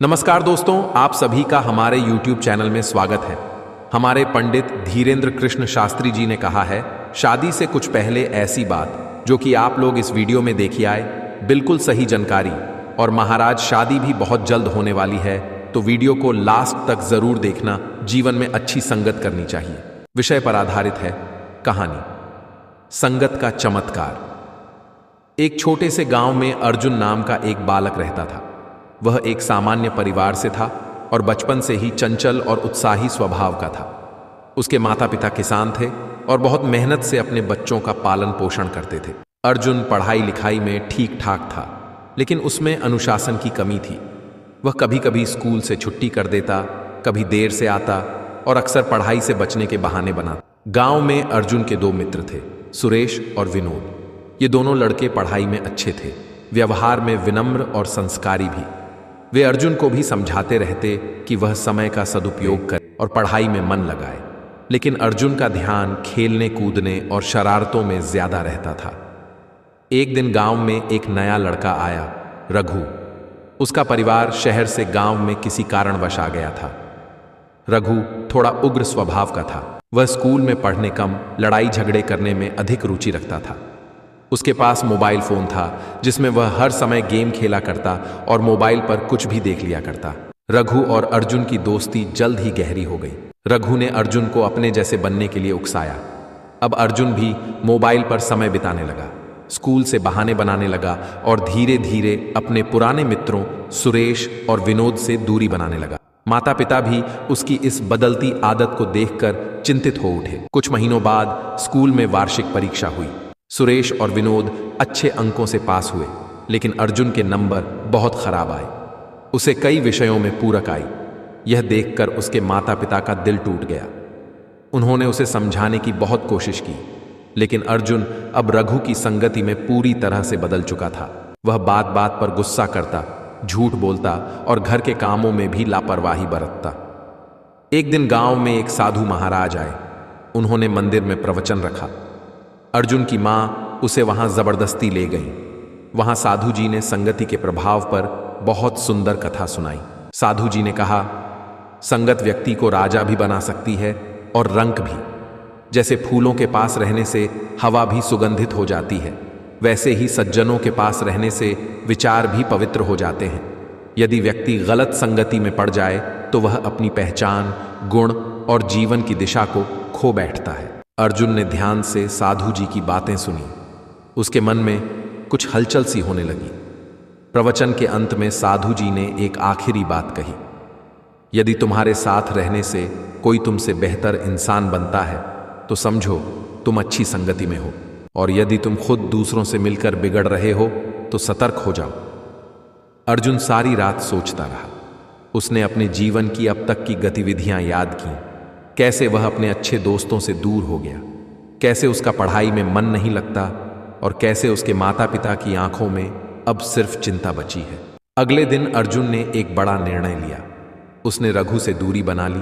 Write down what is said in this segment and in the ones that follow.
नमस्कार दोस्तों, आप सभी का हमारे YouTube चैनल में स्वागत है। हमारे पंडित धीरेन्द्र कृष्ण शास्त्री जी ने कहा है, शादी से कुछ पहले ऐसी बात जो कि आप लोग इस वीडियो में देखिए आए, बिल्कुल सही जानकारी। और महाराज शादी भी बहुत जल्द होने वाली है, तो वीडियो को लास्ट तक जरूर देखना। जीवन में अच्छी संगत करनी चाहिए। विषय पर आधारित है कहानी, संगत का चमत्कार। एक छोटे से गांव में अर्जुन नाम का एक बालक रहता था। वह एक सामान्य परिवार से था और बचपन से ही चंचल और उत्साही स्वभाव का था। उसके माता पिता किसान थे और बहुत मेहनत से अपने बच्चों का पालन पोषण करते थे। अर्जुन पढ़ाई लिखाई में ठीक ठाक था, लेकिन उसमें अनुशासन की कमी थी। वह कभी कभी स्कूल से छुट्टी कर देता, कभी देर से आता और अक्सर पढ़ाई से बचने के बहाने बनाता। गांव में अर्जुन के दो मित्र थे, सुरेश और विनोद। ये दोनों लड़के पढ़ाई में अच्छे थे, व्यवहार में विनम्र और संस्कारी भी। वे अर्जुन को भी समझाते रहते कि वह समय का सदुपयोग करे और पढ़ाई में मन लगाए, लेकिन अर्जुन का ध्यान खेलने कूदने और शरारतों में ज्यादा रहता था। एक दिन गांव में एक नया लड़का आया, रघु। उसका परिवार शहर से गांव में किसी कारणवश आ गया था। रघु थोड़ा उग्र स्वभाव का था। वह स्कूल में पढ़ने कम, लड़ाई झगड़े करने में अधिक रुचि रखता था। उसके पास मोबाइल फोन था, जिसमें वह हर समय गेम खेला करता और मोबाइल पर कुछ भी देख लिया करता। रघु और अर्जुन की दोस्ती जल्द ही गहरी हो गई। रघु ने अर्जुन को अपने जैसे बनने के लिए उकसाया। अब अर्जुन भी मोबाइल पर समय बिताने लगा, स्कूल से बहाने बनाने लगा और धीरे धीरे अपने पुराने मित्रों सुरेश और विनोद से दूरी बनाने लगा। माता पिता भी उसकी इस बदलती आदत को देखकर चिंतित हो उठे। कुछ महीनों बाद स्कूल में वार्षिक परीक्षा हुई। सुरेश और विनोद अच्छे अंकों से पास हुए, लेकिन अर्जुन के नंबर बहुत खराब आए। उसे कई विषयों में पूरक आई। यह देखकर उसके माता पिता का दिल टूट गया। उन्होंने उसे समझाने की बहुत कोशिश की, लेकिन अर्जुन अब रघु की संगति में पूरी तरह से बदल चुका था। वह बात बात पर गुस्सा करता, झूठ बोलता और घर के कामों में भी लापरवाही बरतता। एक दिन गांव में एक साधु महाराज आए। उन्होंने मंदिर में प्रवचन रखा। अर्जुन की मां उसे वहां जबरदस्ती ले गई। वहां साधु जी ने संगति के प्रभाव पर बहुत सुंदर कथा सुनाई। साधु जी ने कहा, संगत व्यक्ति को राजा भी बना सकती है और रंक भी। जैसे फूलों के पास रहने से हवा भी सुगंधित हो जाती है, वैसे ही सज्जनों के पास रहने से विचार भी पवित्र हो जाते हैं। यदि व्यक्ति गलत संगति में पड़ जाए तो वह अपनी पहचान, गुण और जीवन की दिशा को खो बैठता है। अर्जुन ने ध्यान से साधु जी की बातें सुनी। उसके मन में कुछ हलचल सी होने लगी। प्रवचन के अंत में साधु जी ने एक आखिरी बात कही, यदि तुम्हारे साथ रहने से कोई तुमसे बेहतर इंसान बनता है तो समझो तुम अच्छी संगति में हो, और यदि तुम खुद दूसरों से मिलकर बिगड़ रहे हो तो सतर्क हो जाओ। अर्जुन सारी रात सोचता रहा। उसने अपने जीवन की अब तक की गतिविधियां याद की। कैसे वह अपने अच्छे दोस्तों से दूर हो गया, कैसे उसका पढ़ाई में मन नहीं लगता और कैसे उसके माता पिता की आंखों में अब सिर्फ चिंता बची है। अगले दिन अर्जुन ने एक बड़ा निर्णय लिया। उसने रघु से दूरी बना ली,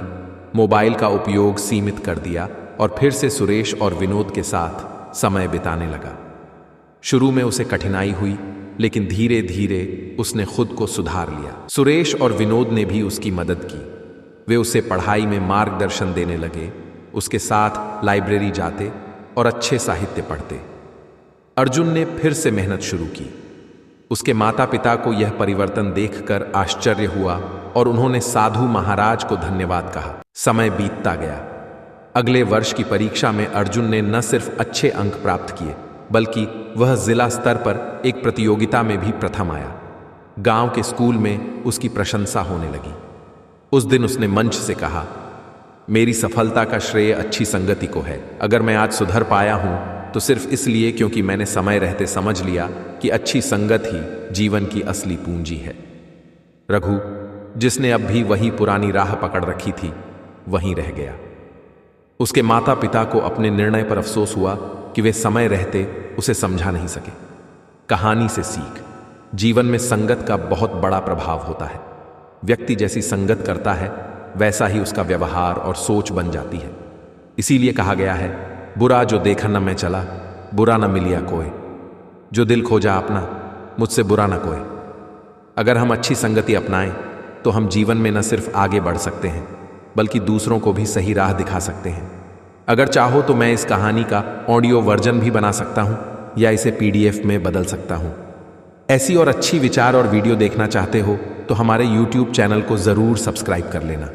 मोबाइल का उपयोग सीमित कर दिया और फिर से सुरेश और विनोद के साथ समय बिताने लगा। शुरू में उसे कठिनाई हुई, लेकिन धीरे धीरे उसने खुद को सुधार लिया। सुरेश और विनोद ने भी उसकी मदद की। वे उसे पढ़ाई में मार्गदर्शन देने लगे, उसके साथ लाइब्रेरी जाते और अच्छे साहित्य पढ़ते। अर्जुन ने फिर से मेहनत शुरू की। उसके माता पिता को यह परिवर्तन देखकर आश्चर्य हुआ और उन्होंने साधु महाराज को धन्यवाद कहा। समय बीतता गया। अगले वर्ष की परीक्षा में अर्जुन ने न सिर्फ अच्छे अंक प्राप्त किए, बल्कि वह जिला स्तर पर एक प्रतियोगिता में भी प्रथम आया। गांव के स्कूल में उसकी प्रशंसा होने लगी। उस दिन उसने मंच से कहा, मेरी सफलता का श्रेय अच्छी संगति को है। अगर मैं आज सुधर पाया हूं तो सिर्फ इसलिए क्योंकि मैंने समय रहते समझ लिया कि अच्छी संगत ही जीवन की असली पूंजी है। रघु, जिसने अब भी वही पुरानी राह पकड़ रखी थी, वहीं रह गया। उसके माता पिता को अपने निर्णय पर अफसोस हुआ कि वे समय रहते उसे समझा नहीं सके। कहानी से सीख, जीवन में संगत का बहुत बड़ा प्रभाव होता है। व्यक्ति जैसी संगत करता है, वैसा ही उसका व्यवहार और सोच बन जाती है। इसीलिए कहा गया है, बुरा जो देखा न मैं चला, बुरा न मिलिया कोई। जो दिल खोजा अपना, मुझसे बुरा न कोई। अगर हम अच्छी संगति अपनाएं तो हम जीवन में न सिर्फ आगे बढ़ सकते हैं बल्कि दूसरों को भी सही राह दिखा सकते हैं। अगर चाहो तो मैं इस कहानी का ऑडियो वर्जन भी बना सकता हूं या इसे PDF में बदल सकता हूं। ऐसी और अच्छी विचार और वीडियो देखना चाहते हो तो हमारे YouTube चैनल को जरूर सब्सक्राइब कर लेना।